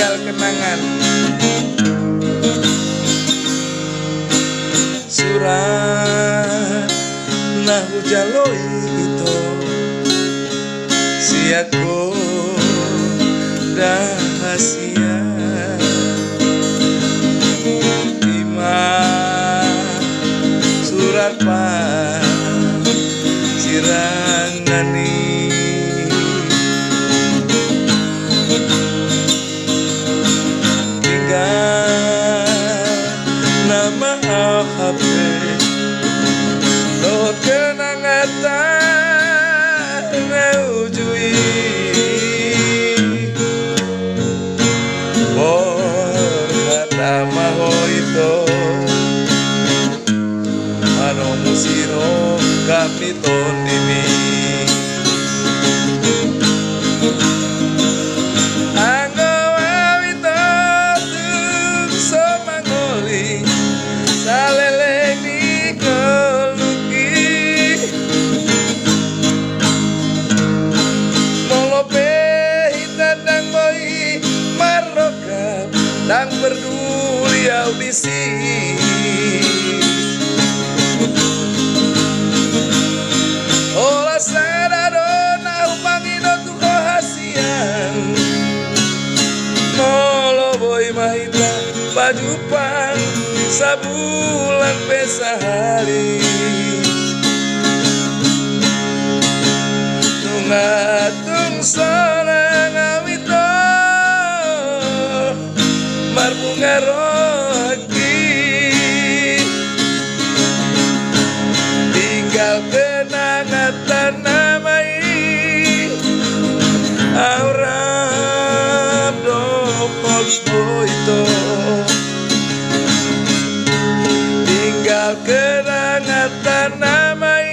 tinggal kenangan. Surat nahu jaloi itu siako rahasia ima surat pan sirangani tinggal nama HP lot kenangatan ujui kata maho itu ano musiro kami tondimi anggo wawito tuk somangoli saleleng di koluki molope hitadang boy marokap dan berduri audisi olah sadadona upangido tu kohasian molo boy mahita pajupan sabulan pesahari tungatung sonang awito marbunga rohaki tinggal kenangatan namai aurab dokol itu tinggal kenangatan namai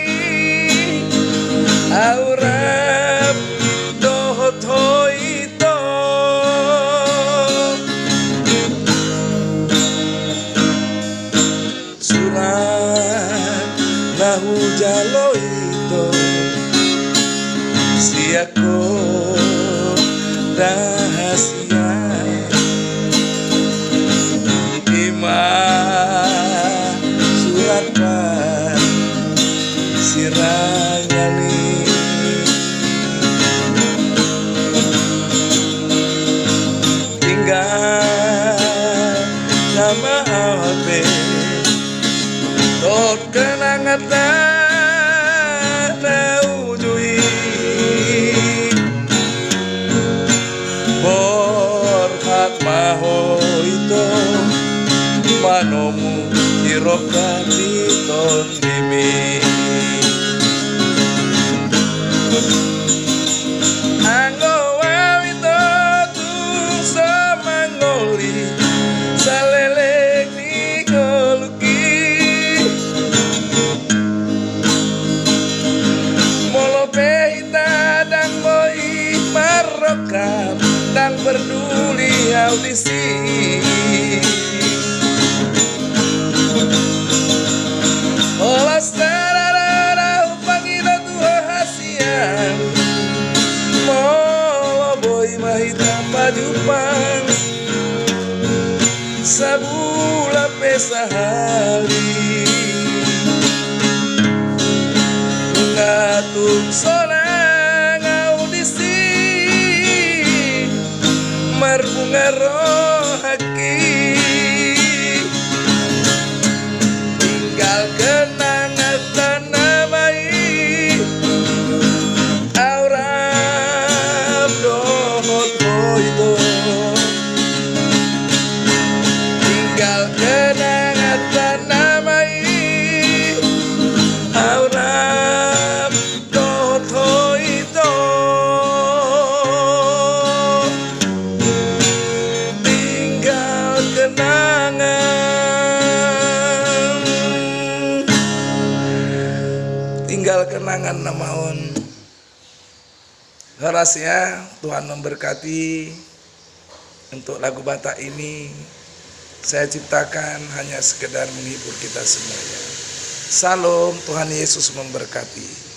aurab dohot itu surat nahu jalo itu siako rahasia ima surat pan sirangani tinggal nama HP tot kenangatan ujui borhat maho itu manomu hirokan di tondimi anggo wawito tung somangoli salelek di koluki molope hitadang boy marokap dan berduli audisi olah sadadona upangido tu rahasian molo boy mahita pajupan sabula pesahari ngatuk sonang audisi marbunga rohaki tinggal kenangatan namai aurab dohot itu tinggal kenangatan namai aurab dohot itu tinggal kenangan tinggal kenangan namaon rahasia. Tuhan memberkati. Untuk lagu Batak ini saya ciptakan hanya sekedar menghibur kita semuanya. Salam, Tuhan Yesus memberkati.